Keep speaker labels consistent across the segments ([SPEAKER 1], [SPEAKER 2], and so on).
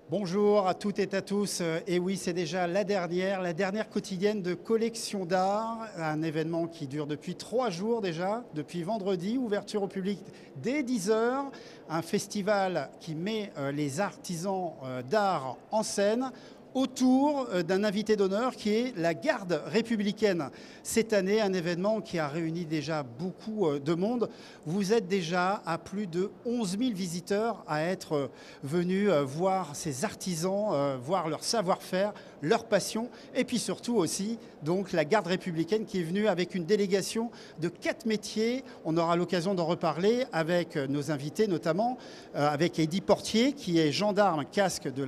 [SPEAKER 1] Bonjour à toutes et à tous. Et oui, c'est déjà la dernière quotidienne de collection d'art, un événement qui dure depuis 3 jours déjà, depuis vendredi, ouverture au public dès 10 heures, un festival qui met les artisans d'art en scène autour d'un invité d'honneur qui est la garde républicaine. Cette année, un événement qui a réuni déjà beaucoup de monde. Vous êtes déjà à plus de 11 000 visiteurs à être venus voir ces artisans, voir leur savoir-faire, leur passion, et puis surtout aussi donc la garde républicaine qui est venue avec une délégation de 4 métiers. On aura l'occasion d'en reparler avec nos invités, notamment avec Eddy Portier, qui est gendarme casquier de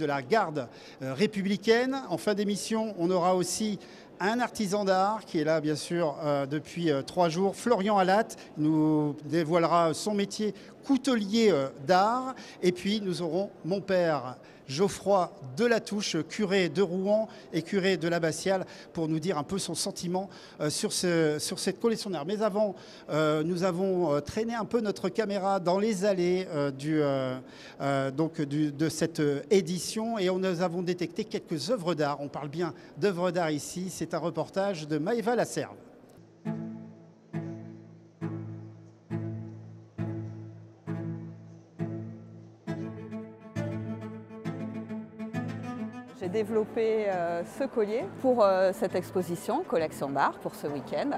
[SPEAKER 1] la garde républicaine. En fin d'émission, on aura aussi un artisan d'art qui est là, bien sûr, depuis 3 jours. Florian Allat nous dévoilera son métier, coutelier d'art. Et puis, nous aurons mon père, Geoffroy Delatouche, curé de Rouen et curé de l'Abbatiale, pour nous dire un peu son sentiment sur cette collection d'art. Mais avant, nous avons traîné un peu notre caméra dans les allées de cette édition et nous avons détecté quelques œuvres d'art. On parle bien d'œuvres d'art ici. C'est un reportage de Maëva Lasserve.
[SPEAKER 2] J'ai développé ce collier pour cette exposition, collection d'art, pour ce week-end.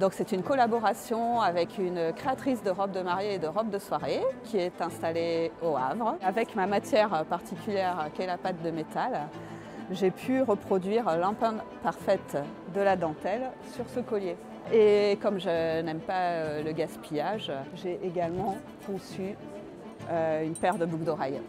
[SPEAKER 2] Donc c'est une collaboration avec une créatrice de robes de mariée et de robes de soirée qui est installée au Havre. Avec ma matière particulière qui est la pâte de métal, j'ai pu reproduire l'empreinte parfaite de la dentelle sur ce collier. Et comme je n'aime pas le gaspillage, j'ai également conçu une paire de boucles d'oreilles.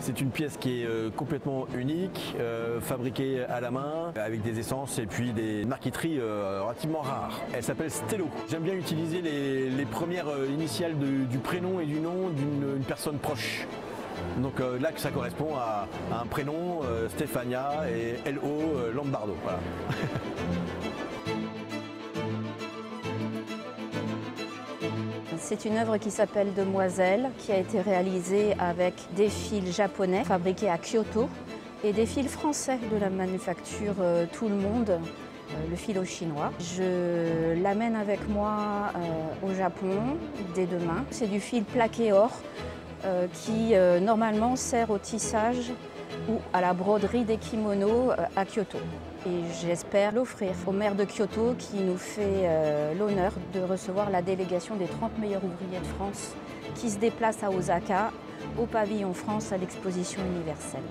[SPEAKER 3] C'est une pièce qui est complètement unique, fabriquée à la main, avec des essences et puis des marqueteries relativement rares. Elle s'appelle Stello. J'aime bien utiliser les premières initiales du prénom et du nom d'une personne proche. Donc là, ça correspond à un prénom, Stéphania, et L.O. Lombardo. Voilà.
[SPEAKER 4] C'est une œuvre qui s'appelle Demoiselle, qui a été réalisée avec des fils japonais fabriqués à Kyoto et des fils français de la manufacture Tout le Monde, le fil chinois. Je l'amène avec moi au Japon dès demain. C'est du fil plaqué or qui normalement sert au tissage ou à la broderie des kimonos à Kyoto. Et j'espère l'offrir au maire de Kyoto qui nous fait l'honneur de recevoir la délégation des 30 meilleurs ouvriers de France qui se déplacent à Osaka, au pavillon France, à l'exposition universelle.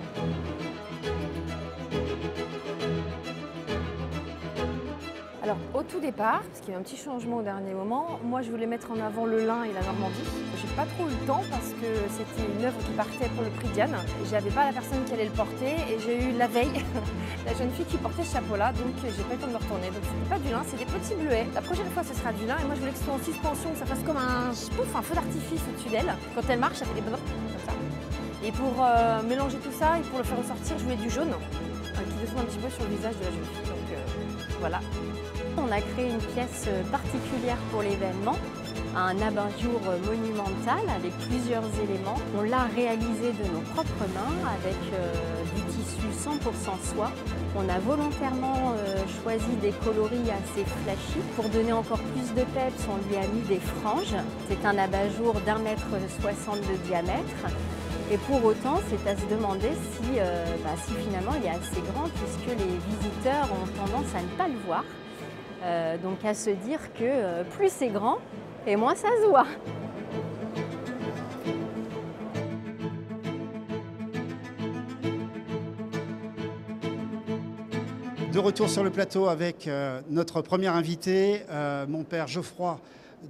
[SPEAKER 5] Alors au tout départ, parce qu'il y a eu un petit changement au dernier moment, moi je voulais mettre en avant le lin et la Normandie. J'ai pas trop eu le temps parce que c'était une œuvre qui partait pour le prix Diane. J'avais pas la personne qui allait le porter et j'ai eu la veille la jeune fille qui portait ce chapeau-là, donc j'ai pas eu le temps de me retourner. Donc c'était pas du lin, c'est des petits bleuets. La prochaine fois ce sera du lin et moi je voulais que ce soit en suspension, que ça fasse comme un feu d'artifice au-dessus d'elle. Quand elle marche, ça fait des bonhommes comme ça. Et pour mélanger tout ça et pour le faire ressortir, je voulais du jaune qui descend un petit peu sur le visage de la jeune fille. Donc voilà.
[SPEAKER 6] On a créé une pièce particulière pour l'événement, un abat-jour monumental avec plusieurs éléments. On l'a réalisé de nos propres mains avec du tissu 100% soie. On a volontairement choisi des coloris assez flashy. Pour donner encore plus de peps, on lui a mis des franges. C'est un abat-jour d'1,60 m de diamètre. Et pour autant, c'est à se demander si finalement il est assez grand puisque les visiteurs ont tendance à ne pas le voir. Donc à se dire que plus c'est grand et moins ça se voit.
[SPEAKER 1] De retour sur le plateau avec notre premier invité, mon père Geoffroy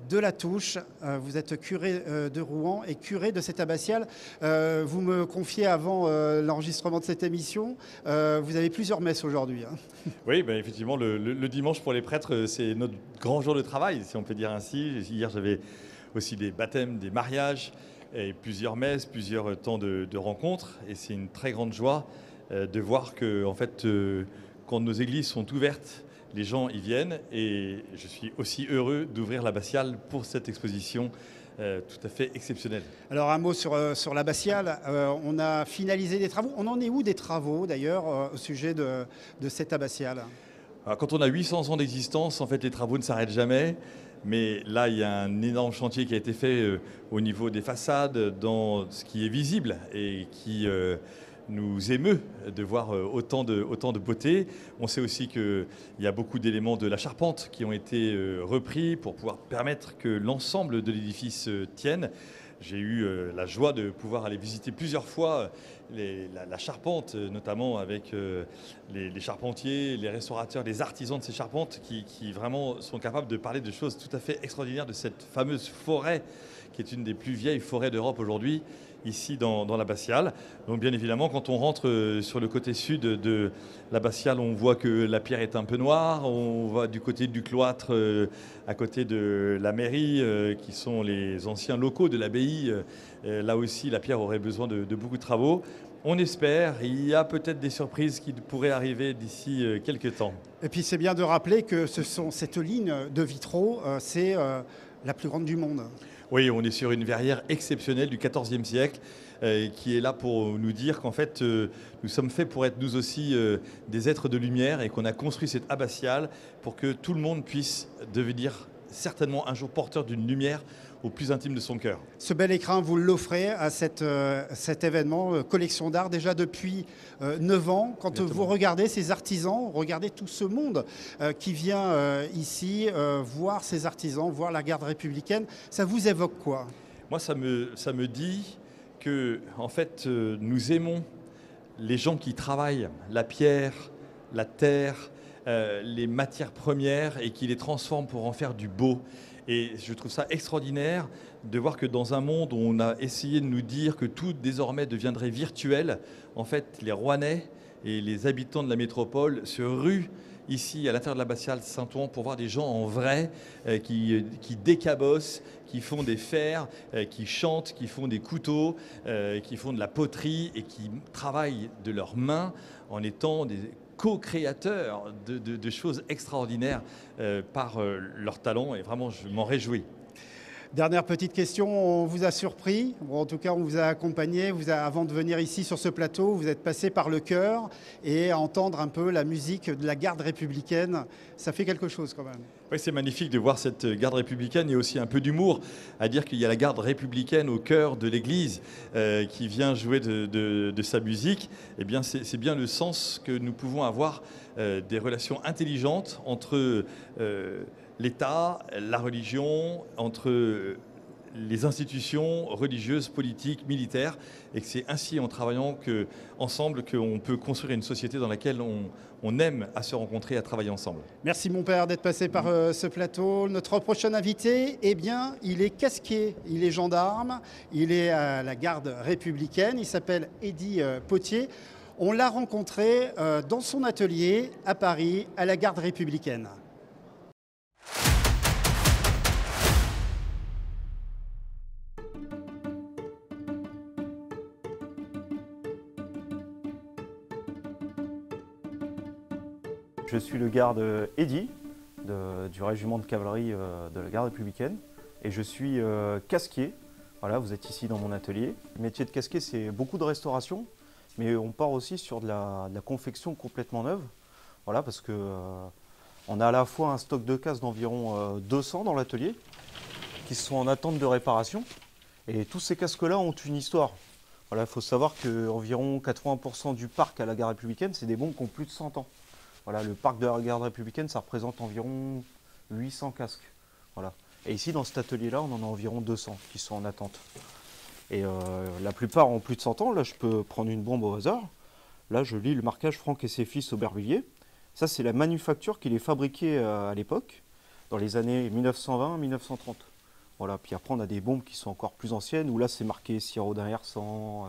[SPEAKER 1] Delatouche. Vous êtes curé de Rouen et curé de cette abbatiale. Vous me confiez avant l'enregistrement de cette émission, vous avez plusieurs messes aujourd'hui. Hein.
[SPEAKER 7] Oui, ben effectivement, le dimanche pour les prêtres, c'est notre grand jour de travail, si on peut dire ainsi. Hier, j'avais aussi des baptêmes, des mariages, et plusieurs messes, plusieurs temps de rencontres. Et c'est une très grande joie de voir que, en fait, quand nos églises sont ouvertes, les gens y viennent et je suis aussi heureux d'ouvrir l'abbatiale pour cette exposition tout à fait exceptionnelle.
[SPEAKER 1] Alors un mot sur l'abbatiale, on a finalisé des travaux. On en est où des travaux d'ailleurs au sujet de cette abbatiale?
[SPEAKER 7] Alors, quand on a 800 ans d'existence, en fait les travaux ne s'arrêtent jamais. Mais là, il y a un énorme chantier qui a été fait au niveau des façades, dans ce qui est visible et qui nous émeut de voir autant de beauté. On sait aussi qu'il y a beaucoup d'éléments de la charpente qui ont été repris pour pouvoir permettre que l'ensemble de l'édifice tienne. J'ai eu la joie de pouvoir aller visiter plusieurs fois la charpente, notamment avec les charpentiers, les restaurateurs, les artisans de ces charpentes qui vraiment sont capables de parler de choses tout à fait extraordinaires de cette fameuse forêt qui est une des plus vieilles forêts d'Europe aujourd'hui, ici dans l'abbatiale. Donc bien évidemment, quand on rentre sur le côté sud de l'abbatiale, on voit que la pierre est un peu noire. On va du côté du cloître, à côté de la mairie, qui sont les anciens locaux de l'abbaye. Là aussi, la pierre aurait besoin de beaucoup de travaux. On espère, il y a peut-être des surprises qui pourraient arriver d'ici quelques temps.
[SPEAKER 1] Et puis c'est bien de rappeler que cette ligne de vitraux, c'est la plus grande du monde.
[SPEAKER 7] Oui, on est sur une verrière exceptionnelle du XIVe siècle qui est là pour nous dire qu'en fait, nous sommes faits pour être nous aussi des êtres de lumière et qu'on a construit cette abbatiale pour que tout le monde puisse devenir certainement un jour porteur d'une lumière au plus intime de son cœur.
[SPEAKER 1] Ce bel écrin, vous l'offrez à cet événement, collection d'art, déjà depuis 9 ans. Quand
[SPEAKER 7] Exactement.
[SPEAKER 1] vous regardez ces artisans, regardez tout ce monde qui vient ici voir ces artisans, voir la garde républicaine, ça vous évoque quoi?
[SPEAKER 7] Moi, ça me dit que, en fait, nous aimons les gens qui travaillent la pierre, la terre, les matières premières et qui les transforment pour en faire du beau. Et je trouve ça extraordinaire de voir que dans un monde où on a essayé de nous dire que tout désormais deviendrait virtuel, en fait, les Rouennais et les habitants de la métropole se ruent ici à l'intérieur de l'abbatiale Saint-Ouen pour voir des gens en vrai qui décabossent, qui font des fers, qui chantent, qui font des couteaux, qui font de la poterie et qui travaillent de leurs mains en étant des co-créateurs de choses extraordinaires par leur talent et vraiment je m'en réjouis.
[SPEAKER 1] Dernière petite question, on vous a surpris, en tout cas on vous a accompagné, avant de venir ici sur ce plateau, vous êtes passé par le chœur et à entendre un peu la musique de la garde républicaine, ça fait quelque chose quand même.
[SPEAKER 7] Oui, c'est magnifique de voir cette garde républicaine et aussi un peu d'humour à dire qu'il y a la garde républicaine au cœur de l'Église qui vient jouer de sa musique. Eh bien, c'est bien le sens que nous pouvons avoir des relations intelligentes entre l'État, la religion, entre les institutions religieuses, politiques, militaires, et que c'est ainsi en travaillant ensemble qu'on peut construire une société dans laquelle on aime à se rencontrer, à travailler ensemble.
[SPEAKER 1] Merci mon père d'être passé par ce plateau. Notre prochain invité, eh bien, il est casquier, il est gendarme, il est à la garde républicaine, il s'appelle Eddy Potier. On l'a rencontré dans son atelier à Paris, à la garde républicaine.
[SPEAKER 8] Je suis le garde Eddy du régiment de cavalerie de la garde républicaine et je suis casquier. Voilà, vous êtes ici dans mon atelier. Le métier de casquier, c'est beaucoup de restauration, mais on part aussi sur de la confection complètement neuve. Voilà, parce que on a à la fois un stock de casques d'environ 200 dans l'atelier qui sont en attente de réparation. Et tous ces casques-là ont une histoire. Voilà, il faut savoir qu'environ 80% du parc à la garde républicaine, c'est des bombes qui ont plus de 100 ans. Voilà, le parc de la garde républicaine, ça représente environ 800 casques. Voilà. Et ici, dans cet atelier-là, on en a environ 200 qui sont en attente. Et la plupart ont plus de 100 ans. Là, je peux prendre une bombe au hasard. Là, je lis le marquage Franck et ses fils Aubervilliers. Ça, c'est la manufacture qui les fabriquait à l'époque, dans les années 1920-1930. Voilà. Puis après, on a des bombes qui sont encore plus anciennes, où là, c'est marqué Siraudin Hersan,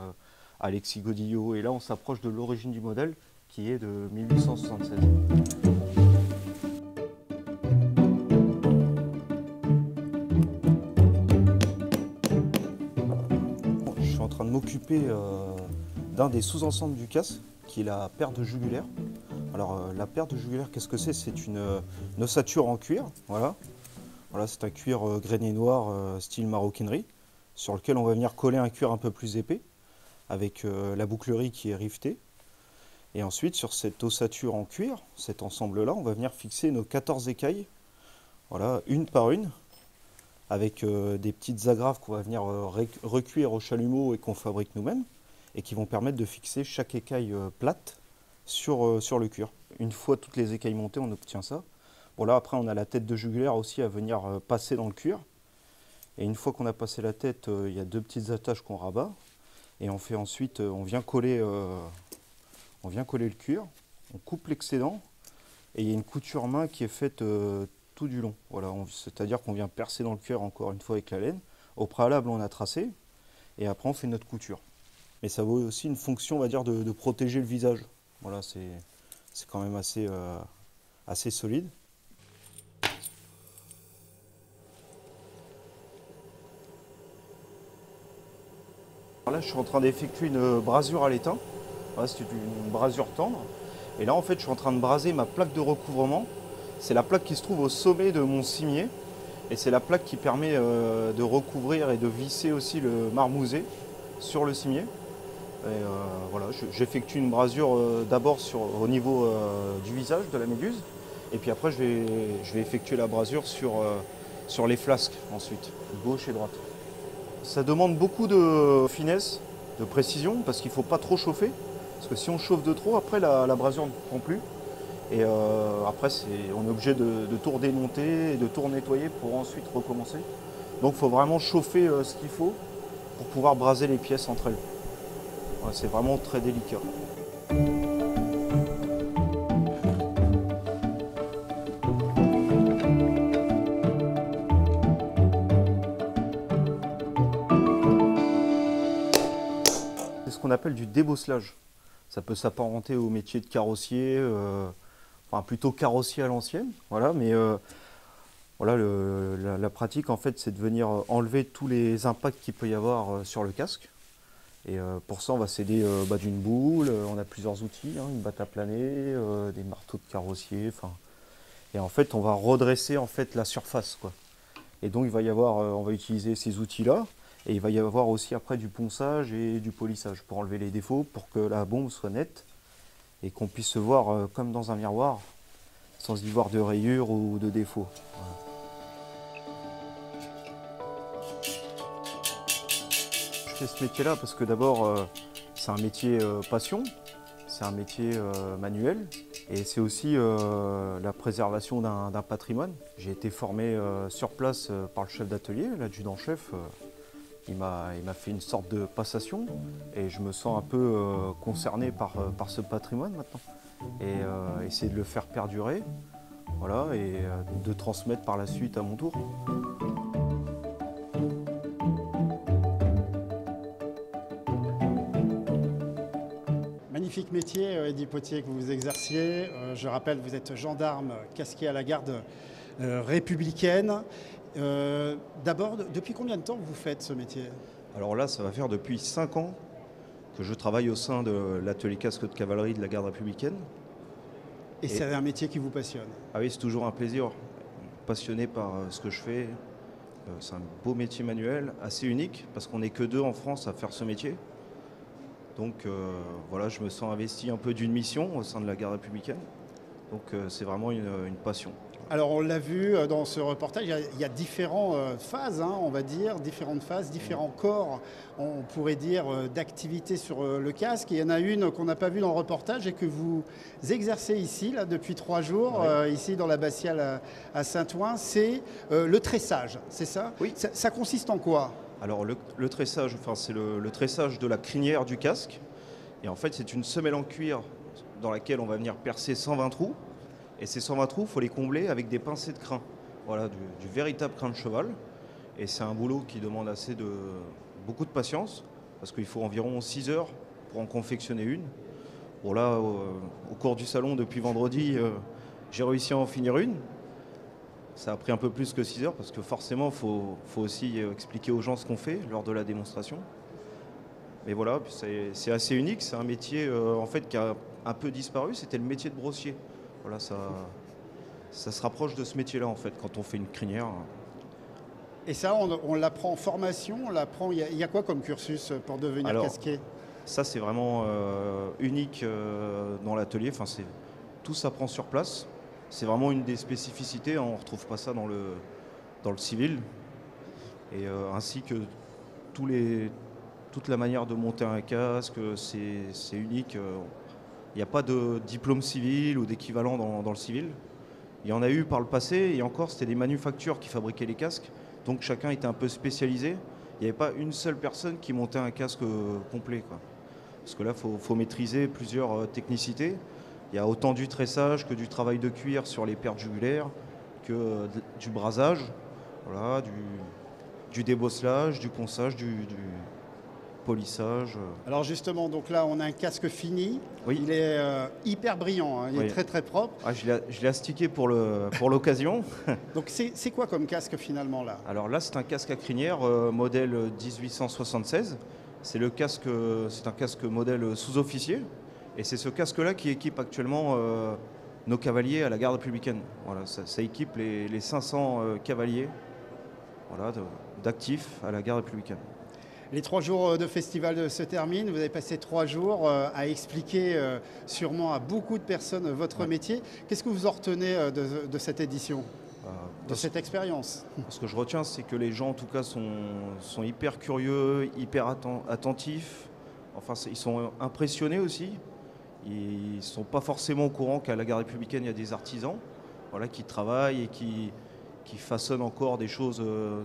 [SPEAKER 8] Alexis Godillot. Et là, on s'approche de l'origine du modèle, qui est de 1876. Je suis en train de m'occuper d'un des sous-ensembles du casque, qui est la paire de jugulaire. Alors la paire de jugulaires, qu'est-ce que c'est? C'est une ossature en cuir, voilà. Voilà, c'est un cuir grainé noir style maroquinerie, sur lequel on va venir coller un cuir un peu plus épais, avec la bouclerie qui est rivetée. Et ensuite, sur cette ossature en cuir, cet ensemble-là, on va venir fixer nos 14 écailles, voilà, une par une, avec des petites agrafes qu'on va venir recuire au chalumeau et qu'on fabrique nous-mêmes, et qui vont permettre de fixer chaque écaille plate sur le cuir. Une fois toutes les écailles montées, on obtient ça. Bon là, après, on a la tête de jugulaire aussi à venir passer dans le cuir. Et une fois qu'on a passé la tête, il y a deux petites attaches qu'on rabat. Et on fait ensuite, on vient coller le cuir, on coupe l'excédent. Et il y a une couture main qui est faite tout du long. Voilà, c'est-à-dire qu'on vient percer dans le cuir encore une fois avec la laine. Au préalable, on a tracé. Et après, on fait notre couture. Mais ça vaut aussi une fonction, on va dire, de protéger le visage. Voilà, c'est quand même assez solide. Alors là, je suis en train d'effectuer une brasure à l'étain. Voilà, c'est une brasure tendre. Et là, en fait, je suis en train de braser ma plaque de recouvrement. C'est la plaque qui se trouve au sommet de mon cimier. Et c'est la plaque qui permet de recouvrir et de visser aussi le marmousé sur le cimier. Et voilà, j'effectue une brasure d'abord au niveau du visage de la méduse, et puis après je vais effectuer la brasure sur les flasques ensuite, gauche et droite. Ça demande beaucoup de finesse, de précision, parce qu'il ne faut pas trop chauffer, parce que si on chauffe de trop, après la brasure ne prend plus. Et après on est obligé de tout redémonter et de tout nettoyer pour ensuite recommencer. Donc il faut vraiment chauffer ce qu'il faut pour pouvoir braser les pièces entre elles. Ouais, c'est vraiment très délicat. C'est ce qu'on appelle du débosselage. Ça peut s'apparenter au métier de carrossier, enfin plutôt carrossier à l'ancienne. Voilà, mais voilà, la pratique en fait, c'est de venir enlever tous les impacts qu'il peut y avoir sur le casque. Et pour ça, on va s'aider d'une boule, on a plusieurs outils, hein, une batte à planer, des marteaux de carrossier, et en fait, on va redresser en fait la surface, quoi. Et donc, il va y avoir, on va utiliser ces outils-là, et il va y avoir aussi après du ponçage et du polissage pour enlever les défauts, pour que la bombe soit nette et qu'on puisse se voir comme dans un miroir, sans y voir de rayures ou de défauts. Voilà. Ce métier-là parce que d'abord c'est un métier passion, c'est un métier manuel et c'est aussi la préservation d'un patrimoine. J'ai été formé sur place par le chef d'atelier, l'adjudant-chef. Il m'a fait une sorte de passation et je me sens un peu concerné par ce patrimoine maintenant et essayer de le faire perdurer, voilà, et de transmettre par la suite à mon tour.
[SPEAKER 1] Magnifique métier, Eddy Potier, que vous exerciez. Je rappelle, vous êtes gendarme casqué à la garde républicaine. D'abord, depuis combien de temps vous faites ce métier?
[SPEAKER 8] Alors là, ça va faire depuis 5 ans que je travaille au sein de l'atelier casque de cavalerie de la garde républicaine.
[SPEAKER 1] Et c'est un métier qui vous passionne?
[SPEAKER 8] Ah oui, c'est toujours un plaisir. Passionné par ce que je fais. C'est un beau métier manuel, assez unique, parce qu'on n'est que 2 en France à faire ce métier. Donc voilà, je me sens investi un peu d'une mission au sein de la garde républicaine. Donc c'est vraiment une passion.
[SPEAKER 1] Alors on l'a vu dans ce reportage, il y a différentes phases, hein, on va dire, différentes phases, différents corps, on pourrait dire, d'activité sur le casque. Et il y en a une qu'on n'a pas vue dans le reportage et que vous exercez ici, là, depuis 3 jours, oui. Ici dans l'abbatiale à Saint-Ouen, c'est le tressage, c'est ça?
[SPEAKER 8] Oui.
[SPEAKER 1] Ça consiste en quoi? Alors
[SPEAKER 8] le tressage, enfin, c'est le tressage de la crinière du casque. Et en fait, c'est une semelle en cuir dans laquelle on va venir percer 120 trous. Et ces 120 trous, il faut les combler avec des pincées de crin. Voilà, du véritable crin de cheval. Et c'est un boulot qui demande beaucoup de patience, parce qu'il faut environ 6 heures pour en confectionner une. Bon là, au cours du salon, depuis vendredi, j'ai réussi à en finir une. Ça a pris un peu plus que 6 heures, parce que forcément, il faut aussi expliquer aux gens ce qu'on fait lors de la démonstration. Mais voilà, c'est assez unique. C'est un métier en fait, qui a un peu disparu. C'était le métier de brossier. Voilà, ça se rapproche de ce métier-là en fait, quand on fait une crinière.
[SPEAKER 1] Et ça, on l'apprend en formation, on l'apprend. Il y a quoi comme cursus pour devenir casquier?
[SPEAKER 8] Ça, c'est vraiment unique dans l'atelier. Enfin, tout s'apprend sur place. C'est vraiment une des spécificités. On ne retrouve pas ça dans le civil. Et ainsi que toute la manière de monter un casque, c'est unique. Il n'y a pas de diplôme civil ou d'équivalent dans le civil. Il y en a eu par le passé, et encore, c'était des manufactures qui fabriquaient les casques. Donc chacun était un peu spécialisé. Il n'y avait pas une seule personne qui montait un casque complet, quoi. Parce que là, il faut maîtriser plusieurs technicités. Il y a autant du tressage que du travail de cuir sur les paires jugulaires, que du brasage, voilà, du débosselage, du ponçage, du polissage.
[SPEAKER 1] Alors justement, donc là, on a un casque fini.
[SPEAKER 8] Oui.
[SPEAKER 1] Il est hyper brillant, hein. Il est très très propre.
[SPEAKER 8] Ah, je l'ai astiqué pour l'occasion.
[SPEAKER 1] Donc c'est quoi comme casque finalement là?
[SPEAKER 8] Alors là, c'est un casque à crinière modèle 1876. C'est un casque modèle sous-officier. Et c'est ce casque-là qui équipe actuellement nos cavaliers à la garde républicaine. Voilà, ça équipe les 500 cavaliers, voilà, d'actifs à la garde républicaine.
[SPEAKER 1] Les 3 jours de festival se terminent. Vous avez passé 3 jours à expliquer sûrement à beaucoup de personnes votre métier. Qu'est-ce que vous en retenez de cette édition, de cette expérience?
[SPEAKER 8] Ce que je retiens, c'est que les gens, en tout cas, sont hyper curieux, hyper attentifs. Enfin, ils sont impressionnés aussi. Ils ne sont pas forcément au courant qu'à la garde républicaine, il y a des artisans, voilà, qui travaillent et qui façonnent encore des choses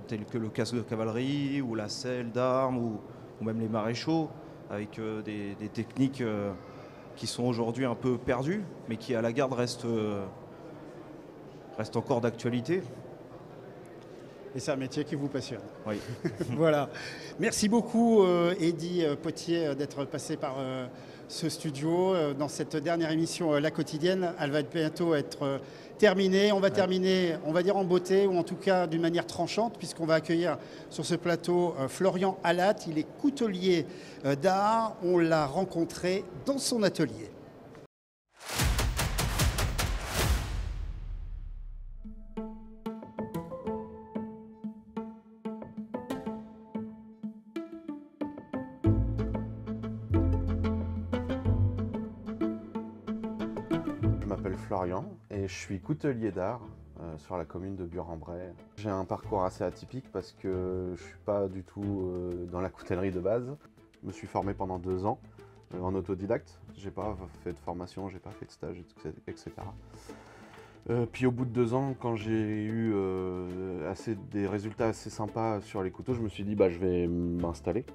[SPEAKER 8] telles que le casque de cavalerie ou la selle d'armes ou même les maréchaux, avec des techniques qui sont aujourd'hui un peu perdues, mais qui à la garde restent encore d'actualité.
[SPEAKER 1] Et c'est un métier qui vous passionne.
[SPEAKER 8] Oui.
[SPEAKER 1] Voilà. Merci beaucoup Eddy Potier d'être passé par ce studio dans cette dernière émission La Quotidienne. Elle va bientôt être terminée. On va terminer, on va dire en beauté, ou en tout cas d'une manière tranchante, puisqu'on va accueillir sur ce plateau Florian Allat. Il est coutelier d'art. On l'a rencontré dans son atelier.
[SPEAKER 9] Je m'appelle Florian et je suis coutelier d'art sur la commune de Bure-en-Bray. J'ai un parcours assez atypique parce que je ne suis pas du tout dans la coutellerie de base. Je me suis formé pendant 2 ans en autodidacte. J'ai pas fait de formation, j'ai pas fait de stage, etc. Puis au bout de 2 ans, quand j'ai eu des résultats assez sympas sur les couteaux, je me suis dit je vais m'installer.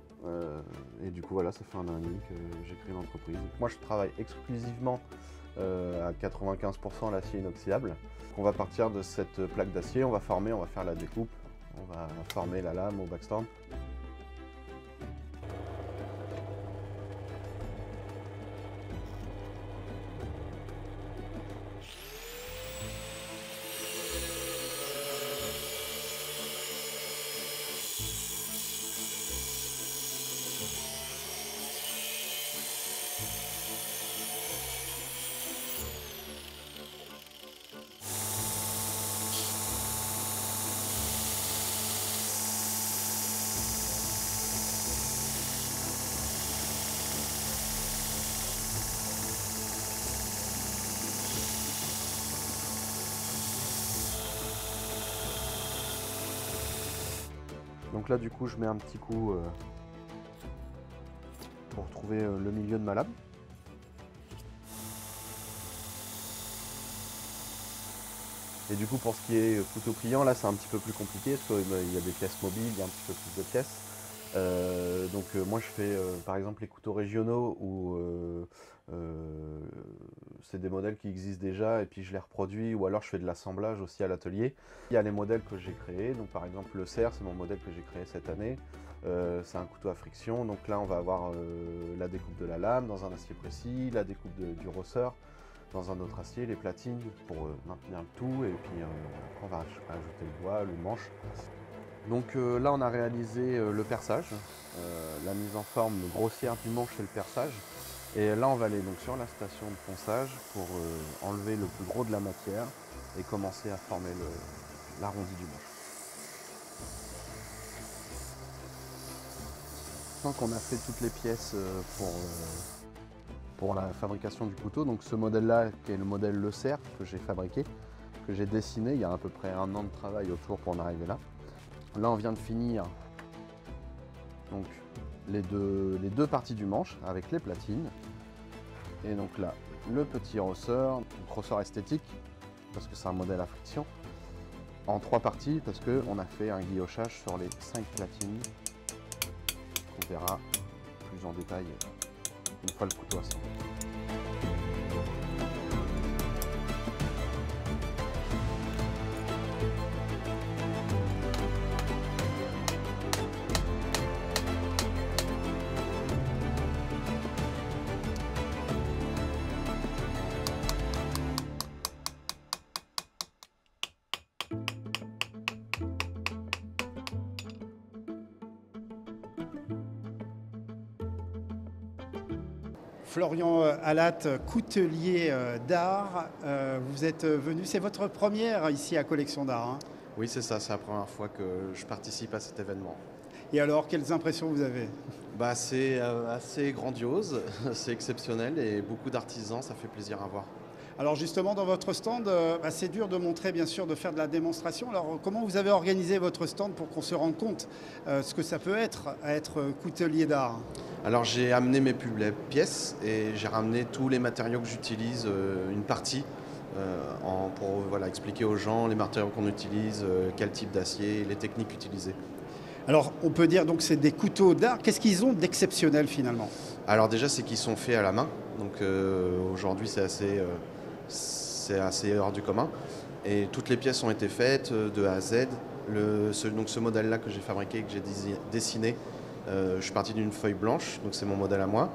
[SPEAKER 9] Et du coup voilà, ça fait 1 an et demi que j'ai créé une entreprise. Moi je travaille exclusivement à 95% l'acier inoxydable. On va partir de cette plaque d'acier, on va former, on va faire la découpe, on va former la lame au backstamp. Donc là du coup je mets un petit coup pour trouver le milieu de ma lame. Et du coup pour ce qui est couteau pliant, là c'est un petit peu plus compliqué parce qu'il y a des pièces mobiles, il y a un petit peu plus de pièces. Moi je fais par exemple les couteaux régionaux où c'est des modèles qui existent déjà et puis je les reproduis, ou alors je fais de l'assemblage aussi à l'atelier. Il y a les modèles que j'ai créés, donc par exemple le cerf, c'est mon modèle que j'ai créé cette année. C'est un couteau à friction, donc là on va avoir la découpe de la lame dans un acier précis, la découpe du rosseur dans un autre acier, les platines pour maintenir le tout, et puis après on va ajouter le voile, le manche. Donc là on a réalisé le perçage, la mise en forme grossière du manche et le perçage. Et là on va aller donc sur la station de ponçage pour enlever le plus gros de la matière et commencer à former l'arrondi du manche. Tant qu'on a fait toutes les pièces pour la fabrication du couteau, donc ce modèle-là qui est le modèle Le Cerf que j'ai fabriqué, que j'ai dessiné il y a à peu près 1 an de travail autour pour en arriver là. Là on vient de finir donc, les deux parties du manche avec les platines. Et donc là, le petit ressort, ressort esthétique, parce que c'est un modèle à friction, en 3 parties, parce qu'on a fait un guillochage sur les 5 platines, qu'on verra plus en détail une fois le couteau assemblé.
[SPEAKER 1] Florian Alat, coutelier d'art, vous êtes venu, c'est votre première ici à Collection d'Art, hein?
[SPEAKER 10] Oui, c'est ça, c'est la première fois que je participe à cet événement.
[SPEAKER 1] Et alors, quelles impressions vous avez?
[SPEAKER 10] C'est assez grandiose, c'est exceptionnel et beaucoup d'artisans, ça fait plaisir à voir.
[SPEAKER 1] Alors justement, dans votre stand, c'est dur de montrer, bien sûr, de faire de la démonstration. Alors comment vous avez organisé votre stand pour qu'on se rende compte ce que ça peut être coutelier d'art?
[SPEAKER 10] Alors j'ai amené mes pièces et j'ai ramené tous les matériaux que j'utilise, une partie, pour expliquer aux gens les matériaux qu'on utilise, quel type d'acier, les techniques utilisées.
[SPEAKER 1] Alors on peut dire donc que c'est des couteaux d'art. Qu'est-ce qu'ils ont d'exceptionnel finalement?
[SPEAKER 10] Alors déjà c'est qu'ils sont faits à la main, donc aujourd'hui c'est assez hors du commun. Et toutes les pièces ont été faites de A à Z. Donc ce modèle-là que j'ai fabriqué, que j'ai dessiné, je suis parti d'une feuille blanche, donc c'est mon modèle à moi.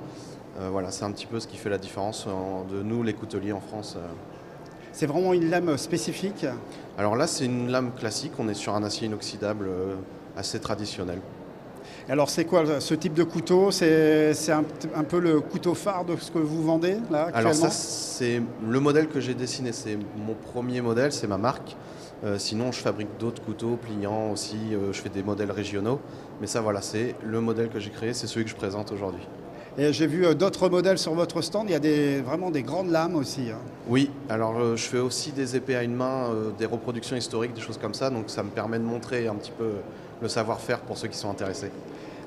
[SPEAKER 10] Voilà, c'est un petit peu ce qui fait la différence de nous, les couteliers en France.
[SPEAKER 1] C'est vraiment une lame spécifique?
[SPEAKER 10] Alors là, c'est une lame classique, on est sur un acier inoxydable assez traditionnel.
[SPEAKER 1] Alors c'est quoi ce type de couteau? C'est un peu le couteau phare de ce que vous vendez là actuellement?
[SPEAKER 10] Alors ça, c'est le modèle que j'ai dessiné, c'est mon premier modèle, c'est ma marque. Sinon, je fabrique d'autres couteaux pliants aussi, je fais des modèles régionaux. Mais ça, voilà, c'est le modèle que j'ai créé, c'est celui que je présente aujourd'hui.
[SPEAKER 1] Et j'ai vu d'autres modèles sur votre stand, il y a vraiment des grandes lames aussi, hein.
[SPEAKER 10] Oui, alors je fais aussi des épées à une main, des reproductions historiques, des choses comme ça. Donc ça me permet de montrer un petit peu le savoir-faire pour ceux qui sont intéressés.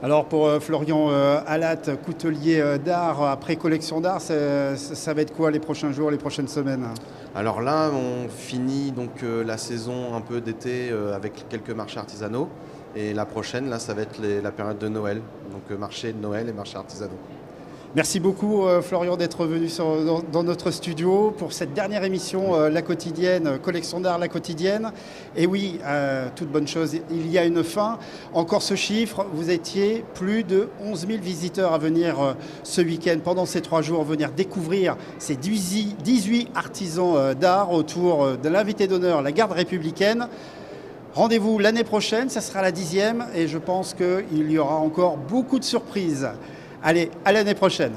[SPEAKER 1] Alors pour Florian Alat, coutelier d'art, après Collection d'Art, ça va être quoi les prochains jours, les prochaines semaines?
[SPEAKER 10] Alors là, on finit donc la saison un peu d'été avec quelques marchés artisanaux. Et la prochaine, là, ça va être la période de Noël, donc marché de Noël et marché artisanaux.
[SPEAKER 1] Merci beaucoup Florian d'être venu dans notre studio pour cette dernière émission La Quotidienne, Collection d'Art La Quotidienne. Et oui, toute bonne chose, il y a une fin. Encore ce chiffre, vous étiez plus de 11 000 visiteurs à venir ce week-end, pendant ces 3 jours, venir découvrir ces 18 artisans d'art autour de l'invité d'honneur, la garde républicaine. Rendez-vous l'année prochaine, ça sera la 10e et je pense qu'il y aura encore beaucoup de surprises. Allez, à l'année prochaine.